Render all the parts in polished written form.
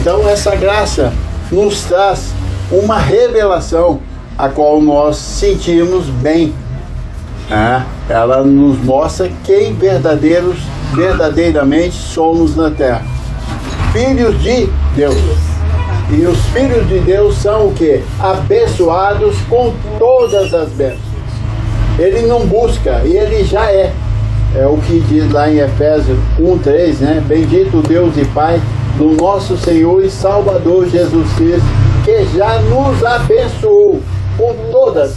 Então essa graça nos traz uma revelação a qual nós sentimos bem. Ela nos mostra quem verdadeiramente somos na terra. Filhos de Deus. E os filhos de Deus são o quê? Abençoados com todas as bênçãos. Ele não busca, e ele já é. É o que diz lá em Efésios 1:3, né? Bendito Deus e Pai do nosso Senhor e Salvador Jesus Cristo, que já nos abençoou com todas,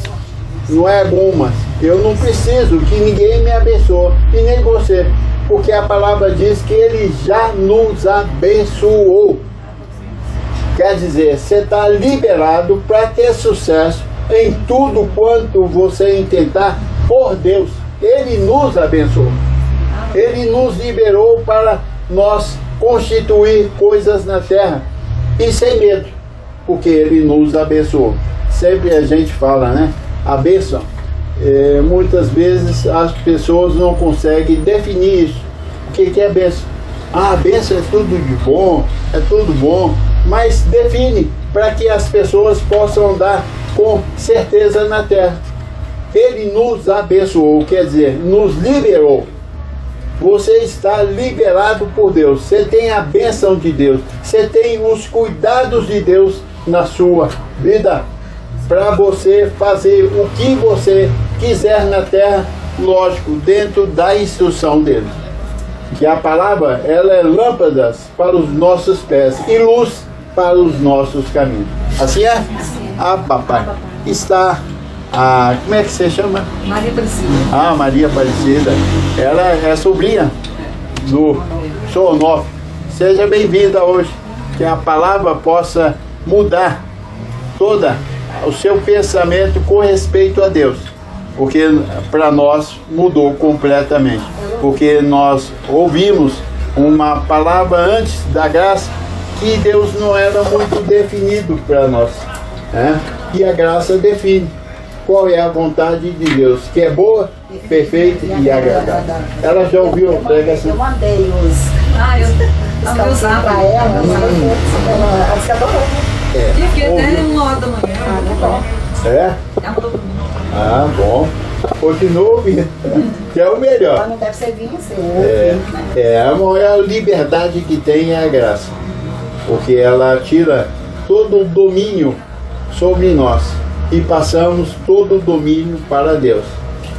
não é algumas. Eu não preciso que ninguém me abençoe, e nem você, porque a palavra diz que ele já nos abençoou. Quer dizer, você está liberado para ter sucesso em tudo quanto você intentar por Deus. Ele nos abençoou. Ele nos liberou para nós constituir coisas na terra e sem medo, porque ele nos abençoou. Sempre a gente fala, né? A bênção. Muitas vezes as pessoas não conseguem definir isso. O que é bênção? A bênção é tudo de bom, é tudo bom, mas define para que as pessoas possam andar com certeza na terra. Ele nos abençoou, quer dizer, nos liberou. Você está liberado por Deus. Você tem a bênção de Deus. Você tem os cuidados de Deus na sua vida para você fazer o que você quiser na terra, lógico, dentro da instrução dele. Que a palavra, ela é lâmpadas para os nossos pés e luz para os nossos caminhos. Assim é? Papai. Está como é que você chama? Maria Aparecida. Maria Aparecida. Ela é sobrinha do Sonoff. Seja bem-vinda hoje. Que a palavra possa mudar toda o seu pensamento com respeito a Deus. Porque para nós mudou completamente. Porque nós ouvimos uma palavra antes da graça que Deus não era muito definido para nós. E a graça define qual é a vontade de Deus, que é boa, perfeita e agradável. Ela já ouviu a pregação? Eu mandei os usar para ela, ela se adorou. Fiquei até 1h da manhã. Bom. Continua ouvindo, que é o melhor. Ela não deve ser vinho, a maior liberdade que tem é a graça, porque ela tira todo o domínio sobre nós e passamos todo o domínio para Deus.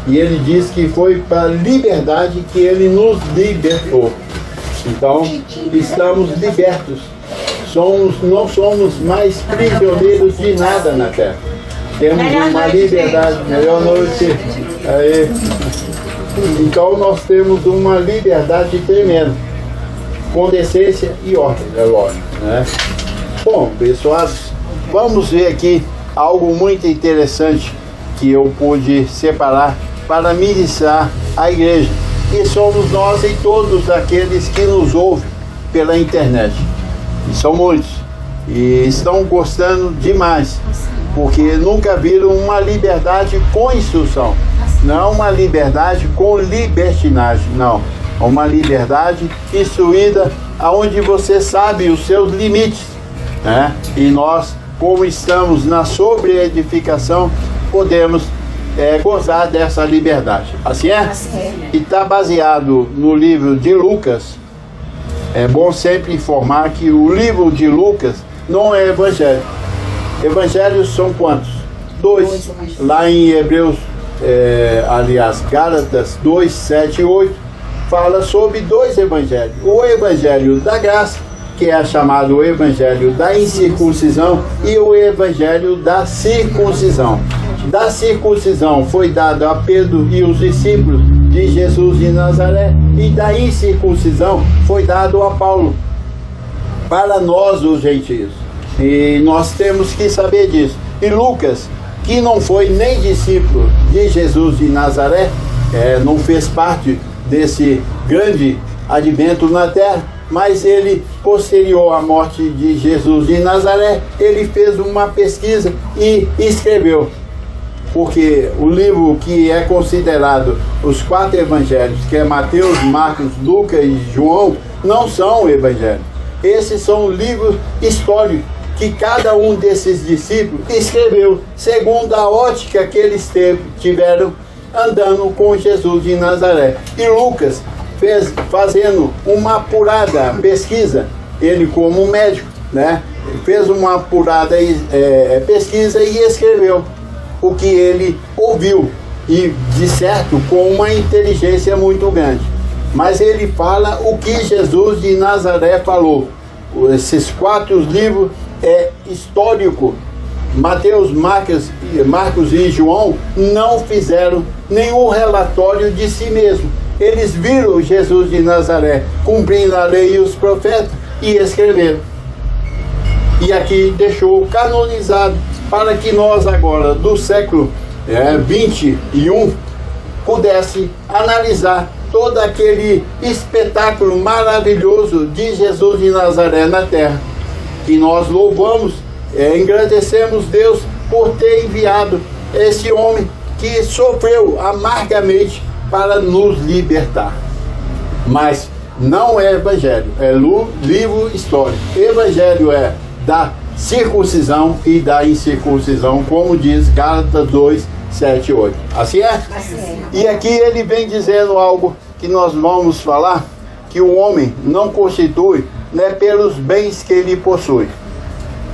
E ele diz que foi para a liberdade que ele nos libertou. Então, estamos libertos. Não somos mais prisioneiros de nada na terra. Temos uma liberdade. Melhor noite. Então, nós temos uma liberdade tremenda, com decência e ordem, é lógico, né? Bom, pessoal, vamos ver aqui algo muito interessante que eu pude separar para ministrar à igreja. E somos nós e todos aqueles que nos ouvem pela internet. E são muitos. E estão gostando demais. Porque nunca viram uma liberdade com instrução. Não uma liberdade com libertinagem. Não. Uma liberdade instruída onde você sabe os seus limites. Né? E nós, como estamos na sobreedificação, podemos gozar dessa liberdade. Assim é? Assim é. E está baseado no livro de Lucas. É bom sempre informar que o livro de Lucas não é evangelho. Evangelhos são quantos? 2. Lá em Hebreus, Gálatas 2, 7 e 8, fala sobre 2 evangelhos. O evangelho da graça, que é chamado o evangelho da incircuncisão, e o evangelho da circuncisão. Da circuncisão foi dado a Pedro e os discípulos de Jesus de Nazaré, e da incircuncisão foi dado a Paulo, para nós os gentios. E nós temos que saber disso. E Lucas, que não foi nem discípulo de Jesus de Nazaré, não fez parte desse grande advento na terra, mas ele, posterior à morte de Jesus de Nazaré, ele fez uma pesquisa e escreveu. Porque o livro que é considerado os 4 evangelhos, que é Mateus, Marcos, Lucas e João, não são evangelhos. Esses são livros históricos que cada um desses discípulos escreveu segundo a ótica que eles tiveram andando com Jesus de Nazaré. E Lucas fazendo uma apurada pesquisa, ele como médico, né? Fez uma apurada pesquisa e escreveu o que ele ouviu, e de certo com uma inteligência muito grande. Mas ele fala o que Jesus de Nazaré falou. Esses 4 livros é histórico. Mateus, Marcos e João não fizeram nenhum relatório de si mesmo. Eles viram Jesus de Nazaré cumprindo a lei e os profetas e escreveram. E aqui deixou canonizado para que nós agora, do século 21, pudesse analisar todo aquele espetáculo maravilhoso de Jesus de Nazaré na terra. Que nós louvamos, engrandecemos Deus por ter enviado esse homem que sofreu amargamente para nos libertar. Mas não é evangelho, é livro histórico. Evangelho é da circuncisão e da incircuncisão, como diz Gálatas 2, 7 e 8. Assim é? Assim é. E aqui ele vem dizendo algo que nós vamos falar, que o homem não constitui, né, pelos bens que ele possui.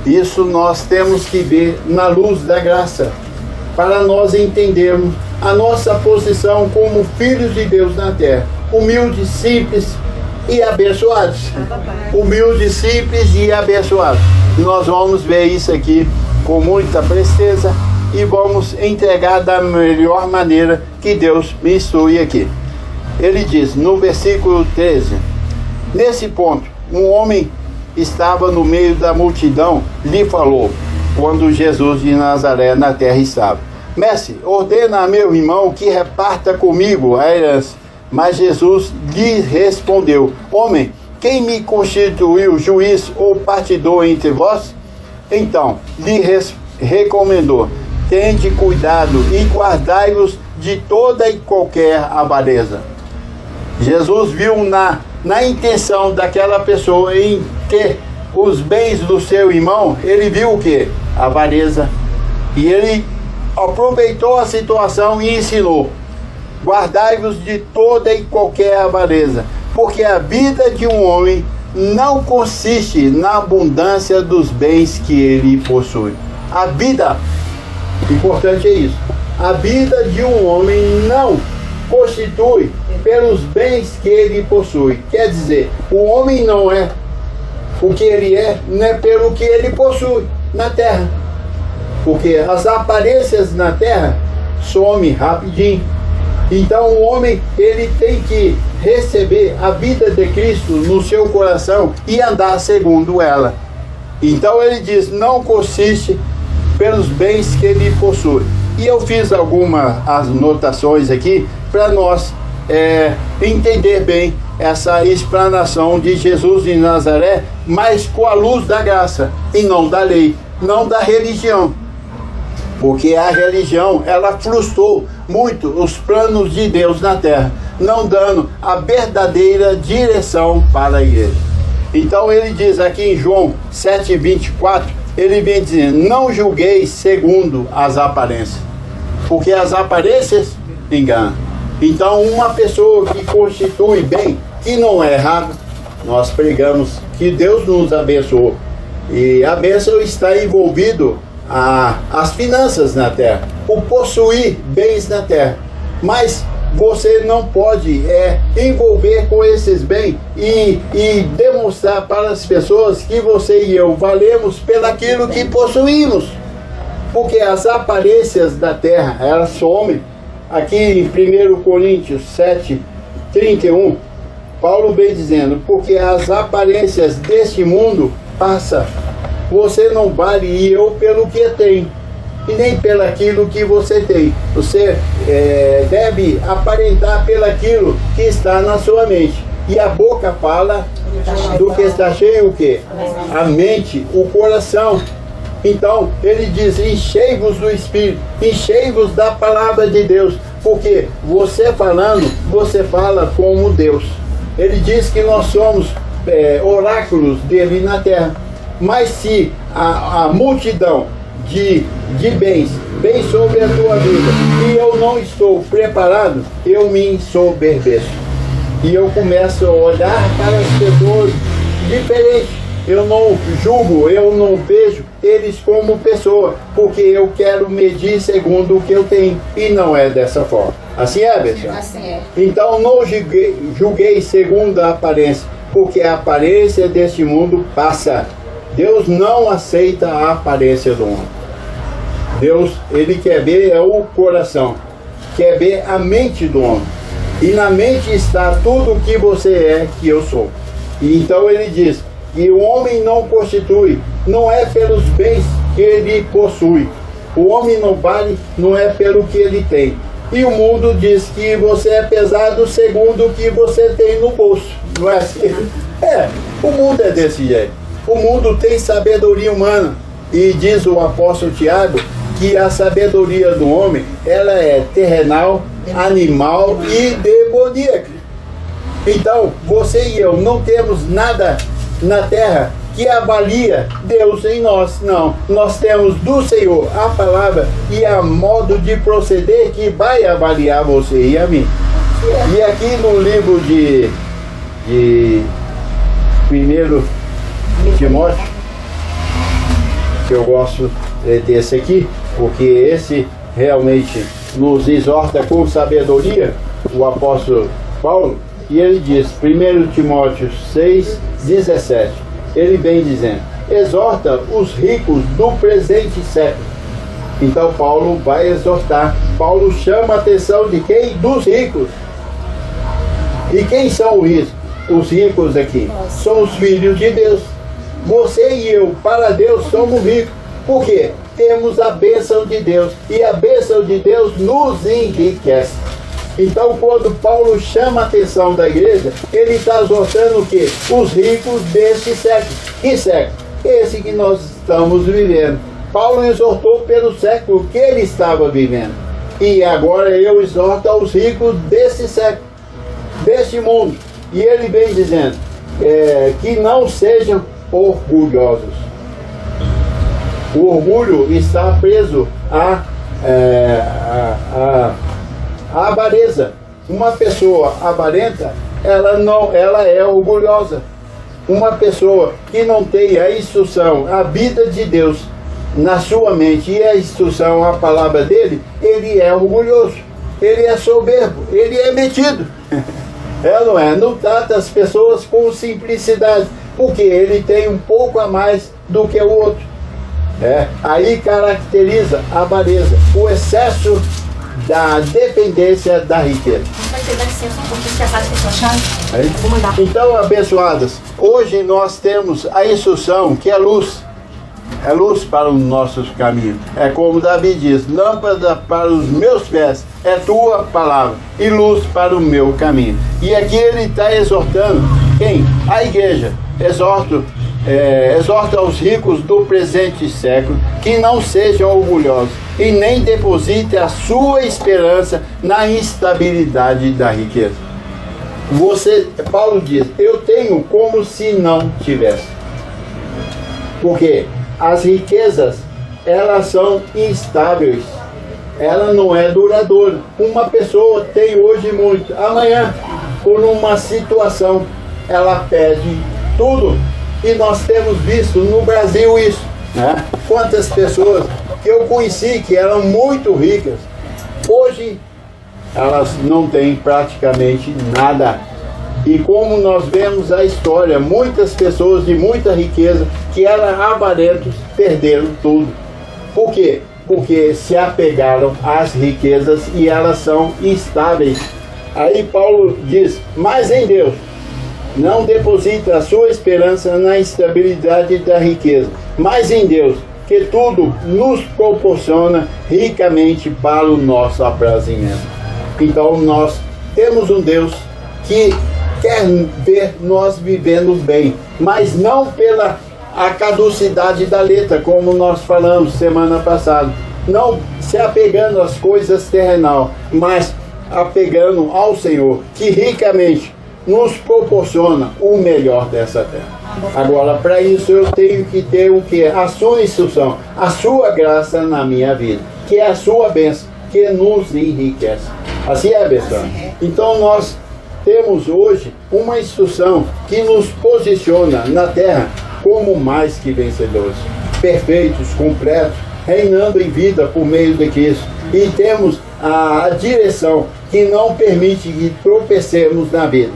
Isso nós temos que ver na luz da graça, para nós entendermos a nossa posição como filhos de Deus na terra, humildes, simples e abençoados. Humildes, simples e abençoados. E nós vamos ver isso aqui com muita presteza e vamos entregar da melhor maneira que Deus me instrui aqui. Ele diz no versículo 13: nesse ponto, um homem estava no meio da multidão, lhe falou, quando Jesus de Nazaré na terra estava: mestre, ordena a meu irmão que reparta comigo a herança. Mas Jesus lhe respondeu: homem, quem me constituiu juiz ou partidor entre vós? Então lhe recomendou: tende cuidado e guardai-vos de toda e qualquer avareza. Jesus viu na intenção daquela pessoa em ter os bens do seu irmão, ele viu o que? Avareza. E ele aproveitou a situação e ensinou: guardai-vos de toda e qualquer avareza, porque a vida de um homem não consiste na abundância dos bens que ele possui. A vida, importante é isso, a vida de um homem não constitui pelos bens que ele possui. Quer dizer, o homem não é o que ele é, não é pelo que ele possui na terra. Porque as aparências na terra somem rapidinho. Então o homem, ele tem que receber a vida de Cristo no seu coração e andar segundo ela. Então ele diz, não consiste pelos bens que ele possui. E eu fiz algumas anotações aqui para nós entender bem essa explanação de Jesus de Nazaré, mas com a luz da graça e não da lei, não da religião. Porque a religião, ela frustrou muito os planos de Deus na terra, não dando a verdadeira direção para a igreja. Então ele diz aqui em João 7,24, ele vem dizendo, não julgueis segundo as aparências, porque as aparências enganam. Então uma pessoa que constitui bem, que não é errado, nós pregamos que Deus nos abençoou. E a bênção está envolvido as finanças na terra, o possuir bens na terra. Mas você não pode envolver com esses bens e demonstrar para as pessoas que você e eu valemos pelaquilo que possuímos. Porque as aparências da terra, elas somem. Aqui em 1 Coríntios 7:31, Paulo vem dizendo, porque as aparências deste mundo passam. Você não vale e eu pelo que tem, e nem pelaquilo que você tem. Você deve aparentar pelaquilo que está na sua mente. E a boca fala do que está cheio o quê? A mente, o coração. Então, ele diz, enchei-vos do Espírito, enchei-vos da palavra de Deus, porque você falando, você fala como Deus. Ele diz que nós somos oráculos dele na terra. Mas se a multidão de bens vem sobre a tua vida e eu não estou preparado, eu me ensoberbeço. E eu começo a olhar para as pessoas diferentes. Eu não julgo, eu não vejo eles como pessoa, porque eu quero medir segundo o que eu tenho. E não é dessa forma. Assim é, pessoal? Assim é. Então não julguei segundo a aparência, porque a aparência deste mundo passa. Deus não aceita a aparência do homem. Deus, ele quer ver o coração, quer ver a mente do homem. E na mente está tudo o que você é, que eu sou. E então ele diz que o homem não constitui, não é pelos bens que ele possui. O homem não vale, não é pelo que ele tem. E o mundo diz que você é pesado segundo o que você tem no bolso. Não é assim? O mundo é desse jeito. O mundo tem sabedoria humana. E diz o apóstolo Tiago que a sabedoria do homem, ela é terrenal, animal e demoníaca. Então, você e eu não temos nada na terra que avalia Deus em nós. Não, nós temos do Senhor a palavra e a modo de proceder que vai avaliar você e a mim. E aqui no livro de 1 Timóteo, que eu gosto desse aqui, porque esse realmente nos exorta com sabedoria, o apóstolo Paulo, e ele diz, 1 Timóteo 6:17, ele vem dizendo, exorta os ricos do presente século. Então Paulo vai exortar, Paulo chama a atenção de quem? Dos ricos. E quem são os ricos aqui? São os filhos de Deus. Você e eu, para Deus, somos ricos. Por quê? Temos a bênção de Deus. E a bênção de Deus nos enriquece. Então, quando Paulo chama a atenção da igreja, ele está exortando o quê? Os ricos deste século. Que século? Esse que nós estamos vivendo. Paulo exortou pelo século que ele estava vivendo. E agora eu exorto aos ricos desse século, deste mundo. E ele vem dizendo que não sejam orgulhosos. O orgulho está preso à avareza. Uma pessoa avarenta, ela é orgulhosa. Uma pessoa que não tem a instrução, a vida de Deus na sua mente e a instrução, a palavra dele, ele é orgulhoso, ele é soberbo, ele é metido. Não é? Não trata as pessoas com simplicidade, porque ele tem um pouco a mais do que o outro. Aí caracteriza a avareza, o excesso da dependência da riqueza. Vai ter licença um pouquinho, que a sua chave. Vou mandar. Então, abençoadas, hoje nós temos a instrução que é luz. É luz para os nossos caminhos. É como Davi diz, lâmpada para os meus pés é tua palavra e luz para o meu caminho. E aqui ele está exortando quem? A igreja. Exorta aos ricos do presente século que não sejam orgulhosos e nem depositem a sua esperança na instabilidade da riqueza. Paulo diz, eu tenho como se não tivesse. Porque as riquezas, elas são instáveis. Ela não é duradoura. Uma pessoa tem hoje muito, amanhã, por uma situação, ela perde tudo. E nós temos visto no Brasil isso, né? Quantas pessoas que eu conheci que eram muito ricas, hoje elas não têm praticamente nada. E como nós vemos a história, muitas pessoas de muita riqueza que eram avarentos perderam tudo. Por quê? Porque se apegaram às riquezas e elas são instáveis. Aí Paulo diz, mas em Deus, não deposita a sua esperança na instabilidade da riqueza, mas em Deus, que tudo nos proporciona ricamente para o nosso aprazimento. Então nós temos um Deus que quer ver nós vivendo bem, mas não pela a caducidade da letra, como nós falamos semana passada, não se apegando às coisas terrenal, mas apegando ao Senhor, que ricamente nos proporciona o melhor dessa terra. Agora, para isso eu tenho que ter o que? A sua instrução, a sua graça na minha vida, que é a sua bênção, que nos enriquece. Assim é, pessoal? Então nós temos hoje uma instrução que nos posiciona na terra como mais que vencedores, perfeitos, completos, reinando em vida por meio de Cristo. E temos a direção que não permite que tropecemos na vida.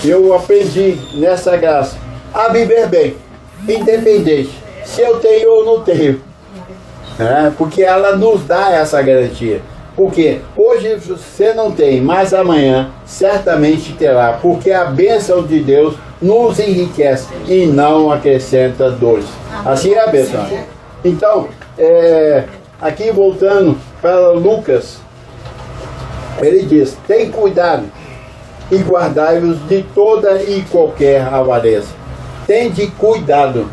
Eu aprendi nessa graça a viver bem, independente se eu tenho ou não tenho, porque ela nos dá essa garantia. Porque hoje você não tem, mas amanhã certamente terá, porque a bênção de Deus nos enriquece e não acrescenta dores. Assim é a bênção. Então, aqui voltando para Lucas, ele diz: tem cuidado e guardai-vos de toda e qualquer avareza. Tende cuidado.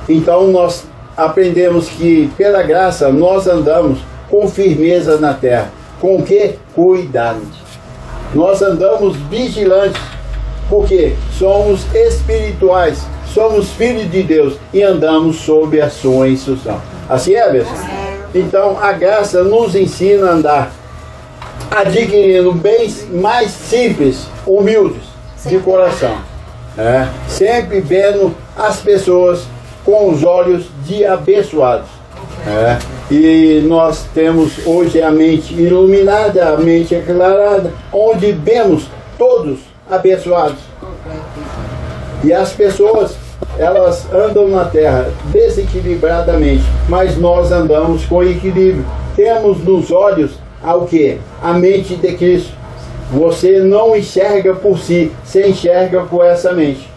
Então nós aprendemos que pela graça nós andamos com firmeza na terra. Com que? Cuidado. Nós andamos vigilantes, porque somos espirituais, somos filhos de Deus e andamos sob a sua instrução. Assim é, pessoal? Então a graça nos ensina a andar adquirindo bens mais simples, humildes, de coração. Sempre vendo as pessoas com os olhos de abençoados. E nós temos hoje a mente iluminada, a mente aclarada, onde vemos todos abençoados. E as pessoas, elas andam na terra desequilibradamente, mas nós andamos com equilíbrio. Temos nos olhos ao que? A mente de Cristo. Você não enxerga por si, você enxerga com essa mente.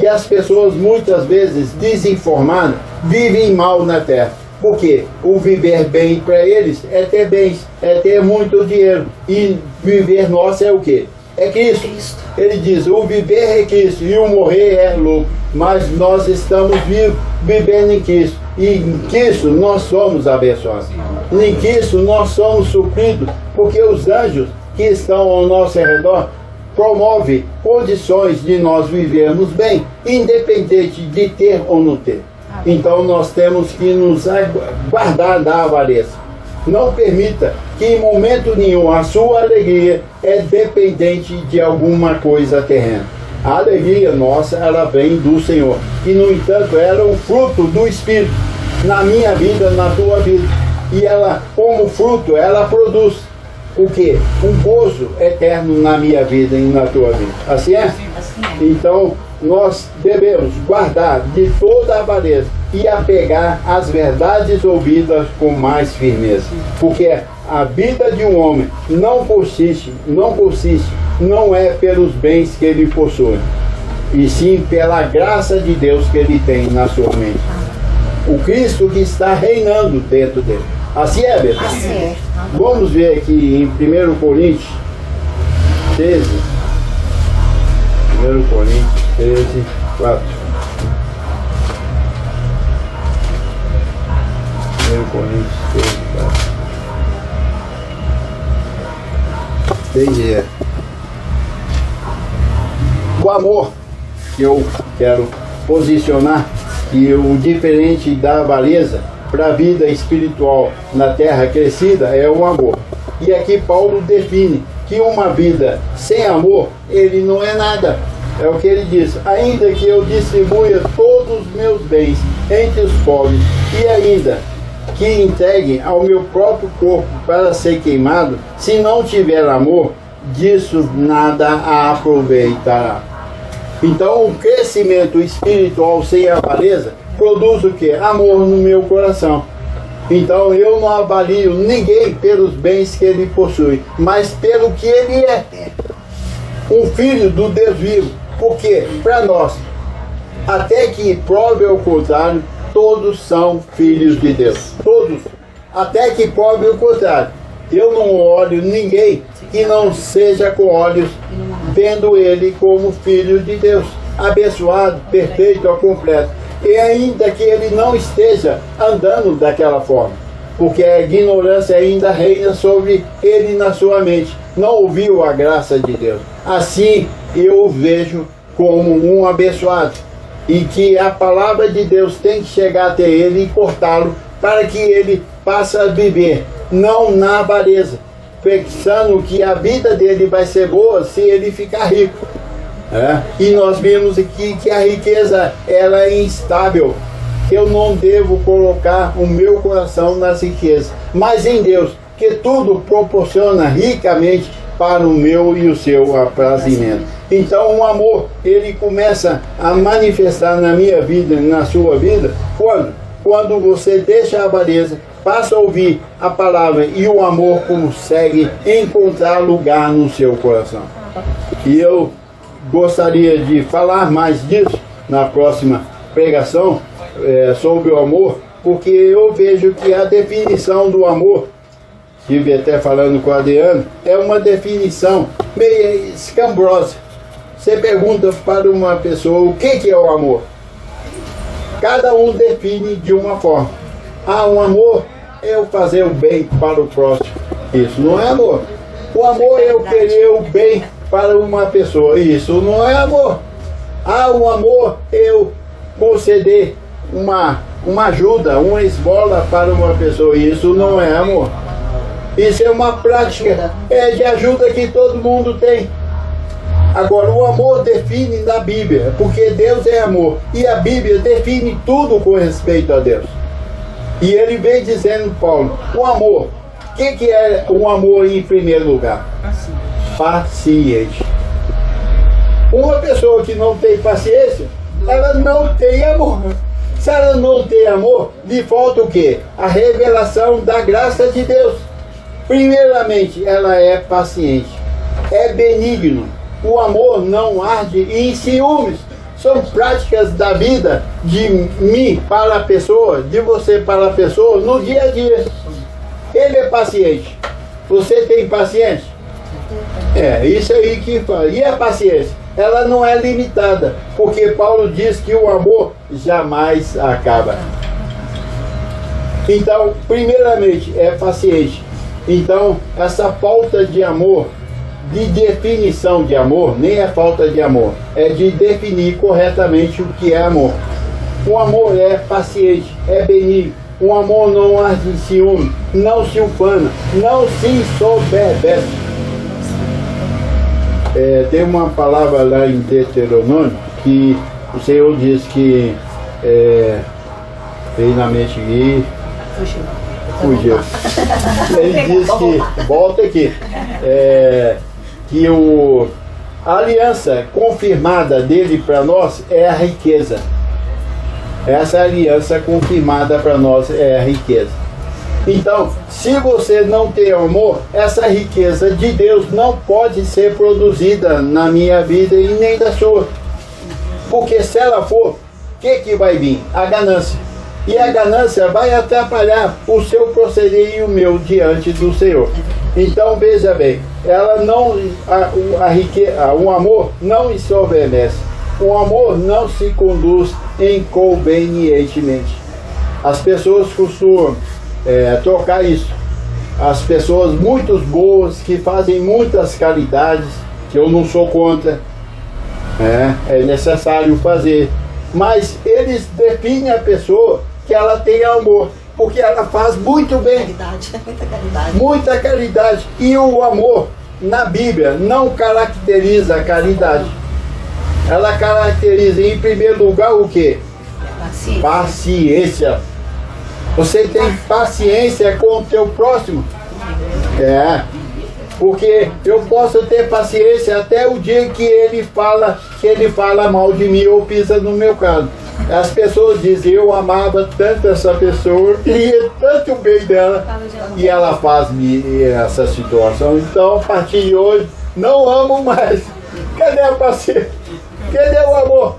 E as pessoas muitas vezes desinformadas vivem mal na terra. Porque o viver bem para eles é ter bens, é ter muito dinheiro. E viver nosso é o quê? É Cristo. Ele diz: o viver é Cristo e o morrer é lucro. Mas nós estamos vivos, vivendo em Cristo. E em Cristo nós somos abençoados. Em Cristo nós somos supridos, porque os anjos que estão ao nosso redor promovem condições de nós vivermos bem, independente de ter ou não ter. Então nós temos que nos guardar da avareza. Não permita que em momento nenhum a sua alegria é dependente de alguma coisa terrena. A alegria nossa, ela vem do Senhor, que no entanto ela é um fruto do Espírito na minha vida, na tua vida. E ela, como fruto, ela produz o quê? Um gozo eterno na minha vida e na tua vida. Assim é? Então nós devemos guardar de toda a avareza e apegar às verdades ouvidas com mais firmeza. Porque a vida de um homem não é pelos bens que ele possui, e sim pela graça de Deus que ele tem na sua mente. O Cristo que está reinando dentro dele. Assim é, Beto? Assim é. Vamos ver aqui em 1 Coríntios 13. 1 Coríntios 13, 4. 1 Coríntios 13, 4. Entendi. O amor que eu quero posicionar, e o diferente da avareza para a vida espiritual na terra crescida é o amor. E aqui Paulo define que uma vida sem amor, ele não é nada. É o que ele diz: ainda que eu distribua todos os meus bens entre os pobres, e ainda que entregue ao meu próprio corpo para ser queimado, se não tiver amor, disso nada a aproveitará. Então o crescimento espiritual sem avareza produz o que? Amor no meu coração. Então eu não avalio ninguém pelos bens que ele possui, mas pelo que ele é. Um filho do Deus vivo. Porque para nós, até que prove ao contrário, todos são filhos de Deus. Todos. Até que prove o contrário. Eu não olho ninguém que não seja com olhos vendo ele como filho de Deus, abençoado, perfeito, completo. E ainda que ele não esteja andando daquela forma, porque a ignorância ainda reina sobre ele na sua mente, não ouviu a graça de Deus. Assim eu vejo como um abençoado. E que a palavra de Deus tem que chegar até ele e cortá-lo para que ele passe a viver, não na avareza, pensando que a vida dele vai ser boa se ele ficar rico. E nós vimos aqui que a riqueza ela é instável. Eu não devo colocar o meu coração nas riquezas, mas em Deus, que tudo proporciona ricamente para o meu e o seu aprazimento. Então o amor, ele começa a manifestar na minha vida, na sua vida, quando você deixa a avareza, passa a ouvir a palavra e o amor consegue encontrar lugar no seu coração. E eu gostaria de falar mais disso na próxima pregação, sobre o amor, porque eu vejo que a definição do amor, estive até falando com o Adriano, é uma definição meio escambrosa. Você pergunta para uma pessoa o que é o amor. Cada um define de uma forma. Um amor é eu fazer o bem para o próximo. Isso não é amor. O amor é eu querer o bem para uma pessoa. Isso não é amor. O amor é eu conceder uma ajuda, uma esmola para uma pessoa. Isso não é amor. Isso é uma prática de ajuda que todo mundo tem. Agora, o amor define na Bíblia, porque Deus é amor. E a Bíblia define tudo com respeito a Deus. E ele vem dizendo, Paulo, o amor. O que é o amor em primeiro lugar? Paciente. Uma pessoa que não tem paciência, ela não tem amor. Se ela não tem amor, lhe falta o quê? A revelação da graça de Deus. Primeiramente, ela é paciente, é benigno. O amor não arde em ciúmes. São práticas da vida de mim para a pessoa, de você para a pessoa, no dia a dia. Ele é paciente. Você tem paciência? Isso aí que fala. E a paciência? Ela não é limitada, porque Paulo diz que o amor jamais acaba. Então, primeiramente, é paciente. Então, essa falta de amor, de definição de amor, nem é falta de amor, é de definir corretamente o que é amor. O amor é paciente, é benigno. O amor não arde em ciúme, não se ufana, não se ensoberbece. Tem uma palavra lá em Deuteronômio que o Senhor diz que veio na mente e fugiu. Ele diz que, volta aqui, que a aliança confirmada dele para nós é a riqueza. Essa aliança confirmada para nós é a riqueza. Então, se você não tem amor, essa riqueza de Deus não pode ser produzida na minha vida e nem da sua. Porque se ela for, o que vai vir? A ganância. E a ganância vai atrapalhar o seu proceder e o meu diante do Senhor. Então, veja bem, ela não, o amor não ensoberbece. O amor não se conduz inconvenientemente. As pessoas costumam trocar isso. As pessoas muito boas que fazem muitas caridades, que eu não sou contra, é necessário fazer, mas eles definem a pessoa que ela tem amor, porque ela faz muito bem, muita caridade. E o amor na Bíblia não caracteriza a caridade. Ela caracteriza em primeiro lugar o quê? Paciência. Você tem paciência com o teu próximo? Porque eu posso ter paciência até o dia que ele fala mal de mim ou pisa no meu carro. As pessoas dizem, eu amava tanto essa pessoa, queria tanto o bem dela, e ela faz-me essa situação. Então, a partir de hoje, não amo mais. Cadê a paciência? Cadê o amor?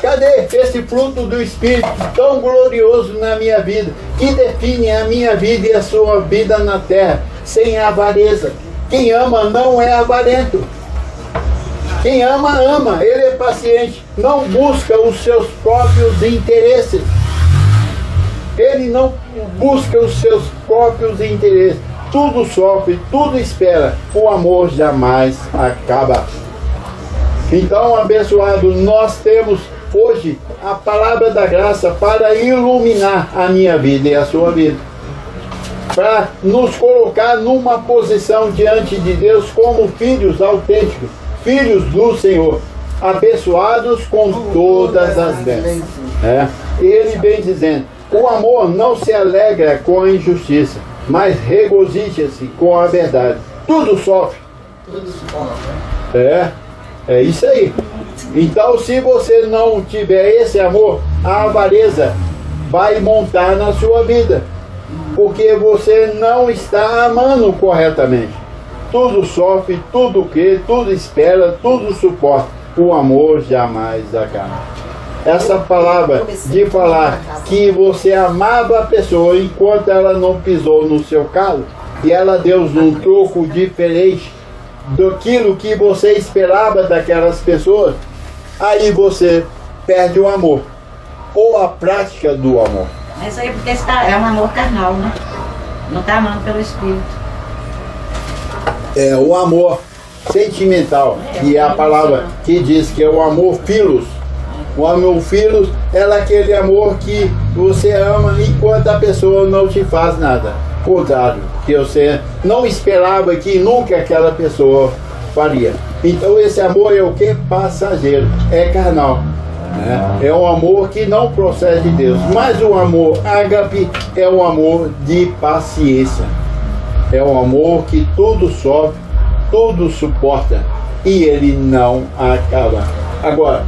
Cadê esse fruto do Espírito tão glorioso na minha vida, que define a minha vida e a sua vida na terra, sem avareza? Quem ama não é avarento. Quem ama, ama. Ele é paciente. Não busca os seus próprios interesses. Ele não busca os seus próprios interesses. Tudo sofre, tudo espera. O amor jamais acaba. Então, abençoado, nós temos hoje a palavra da graça para iluminar a minha vida e a sua vida, para nos colocar numa posição diante de Deus como filhos autênticos, filhos do Senhor, abençoados com todas as bênçãos. Ele vem dizendo: o amor não se alegra com a injustiça, mas regozija-se com a verdade. Tudo sofre. É isso aí. Então, se você não tiver esse amor, a avareza vai montar na sua vida, porque você não está amando corretamente. Tudo sofre, tudo crê, tudo espera, tudo suporta. O amor jamais acaba. Essa palavra de falar que você amava a pessoa enquanto ela não pisou no seu calo e ela deu um troco diferente daquilo que você esperava daquelas pessoas, aí você perde o amor ou a prática do amor. Isso aí porque é um amor carnal, né? Não está amando pelo Espírito. É o amor sentimental, que é a palavra que diz que é o amor filos. O amor filos é aquele amor que você ama enquanto a pessoa não te faz nada. Contrário, que você não esperava que nunca aquela pessoa faria. Então esse amor é o que? Passageiro, é carnal. É um amor que não procede de Deus. Mas o amor ágape é um amor de paciência. É um amor que tudo sofre, tudo suporta e ele não acaba. Agora,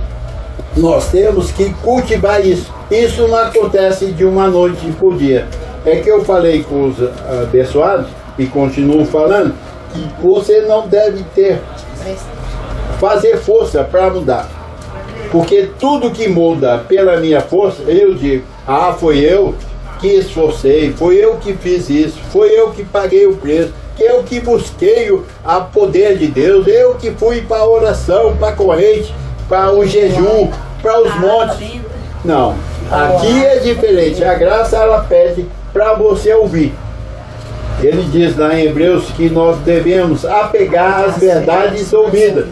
nós temos que cultivar isso. Isso não acontece de uma noite por dia. É que eu falei com os abençoados e continuo falando que você não deve fazer força para mudar. Porque tudo que muda pela minha força, eu digo: foi eu que esforcei, foi eu que fiz isso, foi eu que paguei o preço, eu que busquei o poder de Deus, eu que fui para a oração, para a corrente, para o jejum, para os montes. Não, aqui é diferente. A graça, ela pede para você ouvir. Ele diz lá em Hebreus que nós devemos apegar às verdades ouvidas,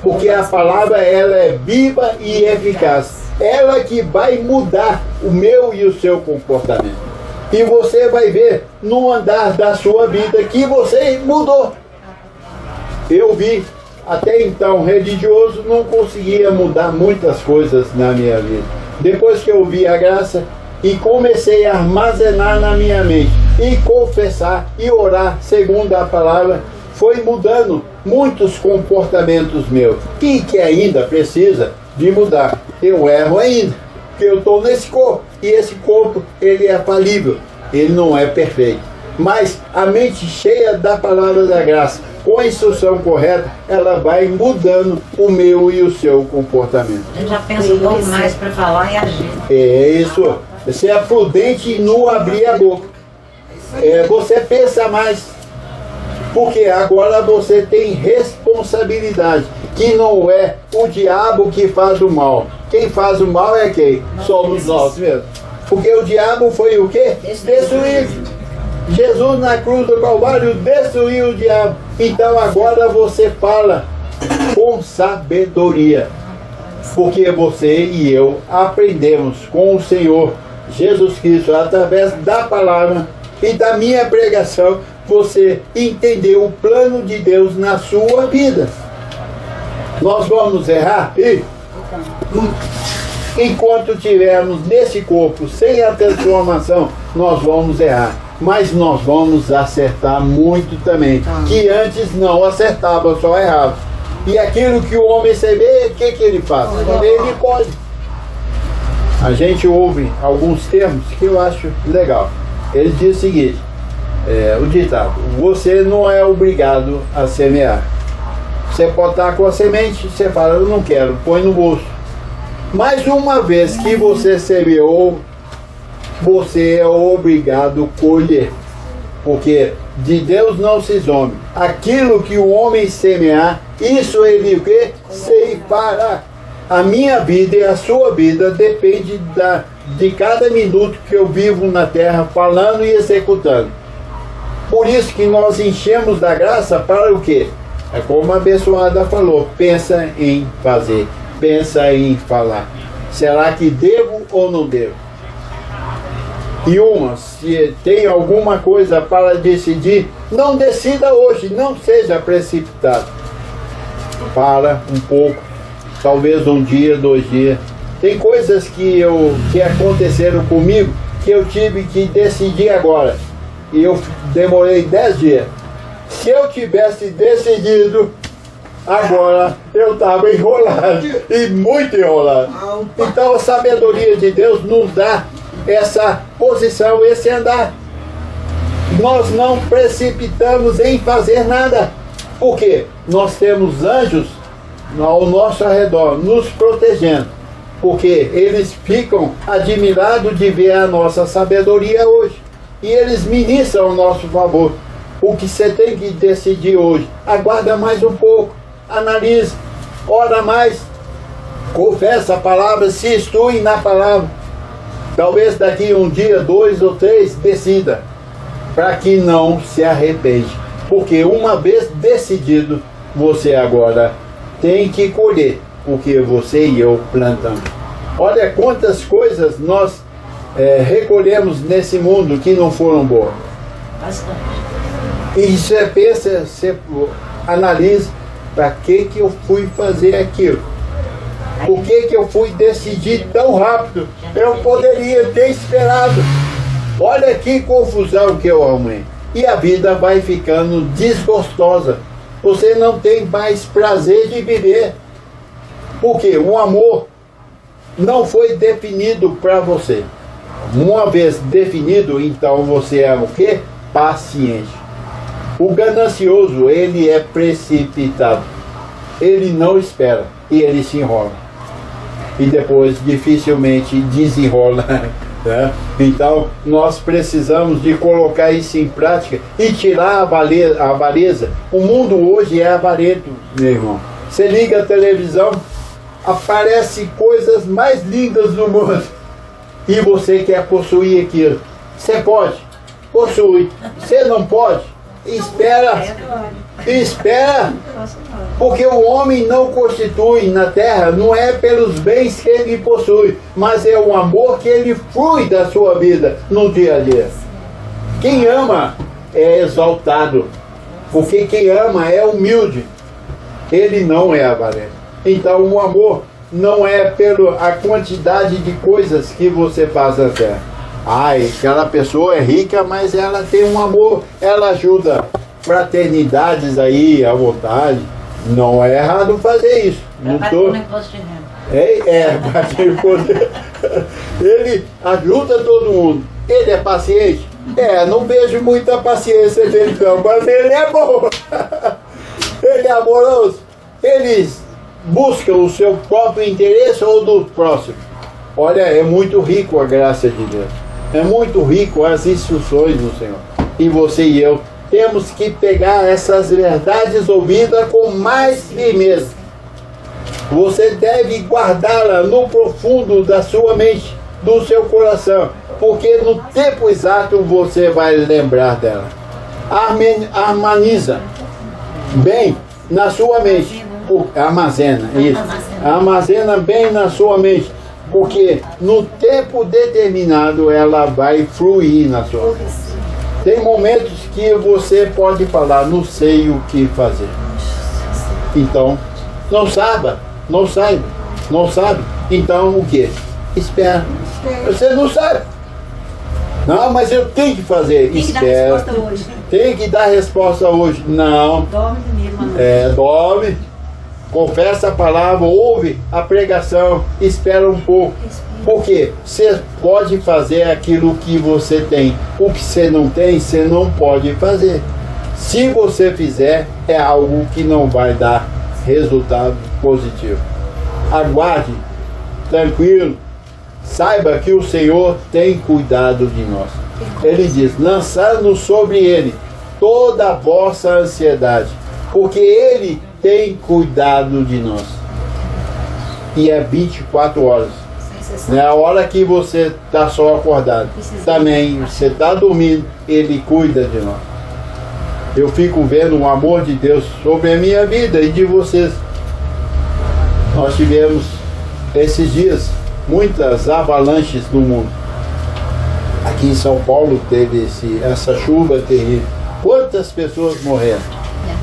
porque a palavra, ela é viva e eficaz. Ela que vai mudar o meu e o seu comportamento. E você vai ver no andar da sua vida que você mudou. Eu vi, até então, religioso, não conseguia mudar muitas coisas na minha vida. Depois que eu vi a graça e comecei a armazenar na minha mente e confessar e orar segundo a palavra, foi mudando muitos comportamentos meus, e que ainda precisa de mudar. Eu erro ainda, porque eu estou nesse corpo, e esse corpo, ele é falível, ele não é perfeito. Mas a mente cheia da palavra da graça, com a instrução correta, ela vai mudando o meu e o seu comportamento. A gente já pensa um pouco mais para falar e agir. É isso. Você é prudente no abrir a boca. Você pensa mais. Porque agora você tem responsabilidade. Que não é o diabo que faz o mal. Quem faz o mal é quem? Somos nós mesmos. Porque o diabo foi o quê? Destruído. Jesus na cruz do Calvário destruiu o diabo. Então agora você fala com sabedoria. Porque você e eu aprendemos com o Senhor Jesus Cristo, através da palavra e da minha pregação, você entendeu o plano de Deus na sua vida. Nós vamos errar? Enquanto estivermos nesse corpo sem a transformação, nós vamos errar. Mas nós vamos acertar muito também. Que antes não acertava, só errava. E aquilo que o homem se vê, o que ele faz? Ele pode. A gente ouve alguns termos que eu acho legal. Ele diz o seguinte, o ditado: você não é obrigado a semear. Você pode estar com a semente, você fala: eu não quero, põe no bolso. Mas uma vez que você semeou, você é obrigado a colher. Porque de Deus não se zombe. Aquilo que o homem semear, isso ele o quê? Ceifará. A minha vida e a sua vida depende de cada minuto que eu vivo na terra, falando e executando. Por isso que nós enchemos da graça para o quê? É como a abençoada falou, pensa em fazer, pensa em falar. Será que devo ou não devo? E se tem alguma coisa para decidir, não decida hoje, não seja precipitado. Para um pouco, talvez um dia, 2 dias. Tem coisas que aconteceram comigo que eu tive que decidir agora. E eu demorei 10 dias. Se eu tivesse decidido agora, eu estava enrolado. E muito enrolado. Então a sabedoria de Deus nos dá essa posição, esse andar. Nós não precipitamos em fazer nada. Por quê? Nós temos anjos ao nosso redor, nos protegendo. Porque eles ficam admirados de ver a nossa sabedoria hoje. E eles ministram ao nosso favor. O que você tem que decidir hoje? Aguarda mais um pouco. Analise. Ora mais. Confessa a palavra. Se instrui na palavra. Talvez daqui um dia, 2 ou 3, decida. Para que não se arrepende. Porque uma vez decidido, você agora tem que colher o que você e eu plantamos. Olha quantas coisas nós recolhemos nesse mundo que não foram boas. Bastante. E você pensa, você analisa, para que eu fui fazer aquilo? Por que eu fui decidir tão rápido? Eu poderia ter esperado. Olha que confusão que eu arrumei. E a vida vai ficando desgostosa. Você não tem mais prazer de viver. Porque o amor não foi definido para você. Uma vez definido, então você é o quê? Paciente. O ganancioso, ele é precipitado. Ele não espera e ele se enrola. E depois dificilmente desenrola. Né? Então nós precisamos de colocar isso em prática e tirar a avareza. O mundo hoje é avarento, meu irmão. Você liga a televisão, aparecem coisas mais lindas do mundo e você quer possuir aquilo. Você pode, possui. Você não pode, espera, porque o homem não constitui na terra, não é pelos bens que ele possui, mas é o amor que ele flui da sua vida no dia a dia. Quem ama é exaltado, porque quem ama é humilde, ele não é avarento. Então o amor não é pela quantidade de coisas que você faz na terra. Ai, aquela pessoa é rica, mas ela tem um amor, ela ajuda fraternidades aí à vontade. Não é errado fazer isso. Não tô... bater imposto. Ele ajuda todo mundo. Ele é paciente? Não vejo muita paciência dele não, mas ele é bom. Ele é amoroso. Eles buscam o seu próprio interesse ou do próximo. Olha, é muito rico a graça de Deus. É muito rico as instruções do Senhor. E você e eu temos que pegar essas verdades ouvidas com mais firmeza. Você deve guardá-la no profundo da sua mente, do seu coração, porque no tempo exato você vai lembrar dela. Harmoniza bem na sua mente. Armazena, isso. Armazena bem na sua mente, porque no tempo determinado ela vai fluir na sua mente. Tem momentos que você pode falar, não sei o que fazer. Então, não saiba. Então o que? Espera. Você não sabe. Não, mas eu tenho que fazer. Espera. Tem que dar resposta hoje. Não. Dorme mesmo. Dorme. Confessa a palavra, ouve a pregação, espera um pouco. Porque você pode fazer aquilo que você tem. O que você não tem, você não pode fazer. Se você fizer, é algo que não vai dar resultado positivo. Aguarde, tranquilo. Saiba que o Senhor tem cuidado de nós. Ele diz, lançando sobre Ele toda a vossa ansiedade, porque Ele tem cuidado de nós. E é 24 horas. Não é a hora que você está só acordado. Também você está dormindo, Ele cuida de nós. eu fico vendo o amor de Deus sobre a minha vida e de vocês. Nós tivemos esses dias muitas avalanches no mundo. Aqui em São Paulo teve essa chuva terrível. Quantas pessoas morreram?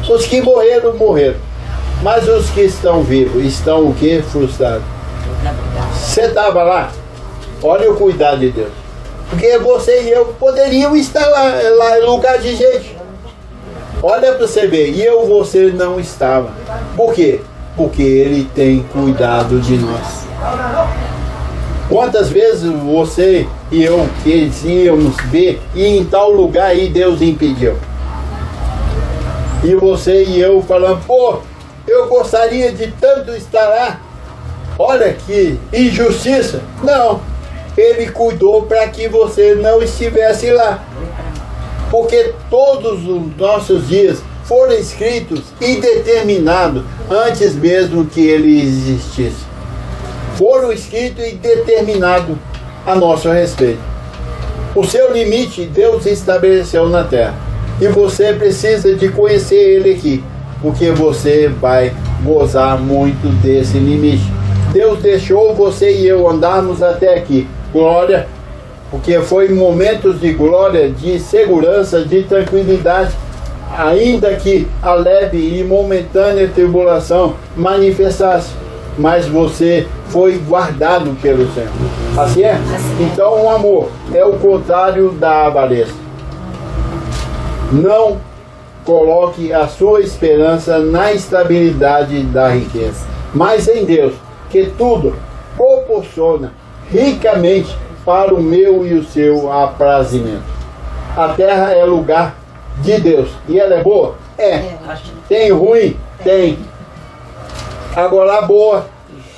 Os que morreram, morreram. Mas os que estão vivos, estão o quê? Frustrados. Você estava lá? Olha o cuidado de Deus. Porque você e eu poderiam estar lá em lugar de gente. Olha para você ver. E você não estava. Por quê? Porque Ele tem cuidado de nós. Quantas vezes você e eu quisíamos ver e em tal lugar aí Deus impediu? E você e eu falando, pô, eu gostaria de tanto estar lá. Olha que injustiça. Não, Ele cuidou para que você não estivesse lá. Porque todos os nossos dias foram escritos e determinados antes mesmo que Ele existisse. Foram escritos e determinados a nosso respeito. O seu limite Deus estabeleceu na terra. E você precisa de conhecer Ele aqui, porque você vai gozar muito desse limite. Deus deixou você e eu andarmos até aqui. Glória, porque foi momentos de glória, de segurança, de tranquilidade, ainda que a leve e momentânea tribulação manifestasse, mas você foi guardado pelo Senhor. Assim é? Então o amor é o contrário da avareza. Não coloque a sua esperança na estabilidade da riqueza, mas em Deus, que tudo proporciona ricamente para o meu e o seu aprazimento. A terra é lugar de Deus. E ela é boa? É. Tem ruim? Tem. Agora a boa,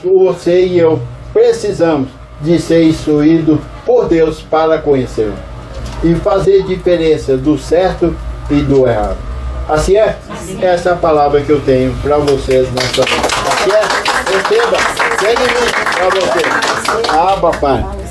você e eu precisamos de ser instruídos por Deus para conhecê-lo e fazer diferença do certo e do errado. Assim é? Essa é a palavra que eu tenho para vocês nessa noite. Assim é? Receba. Tem limite para você. Ah, papai.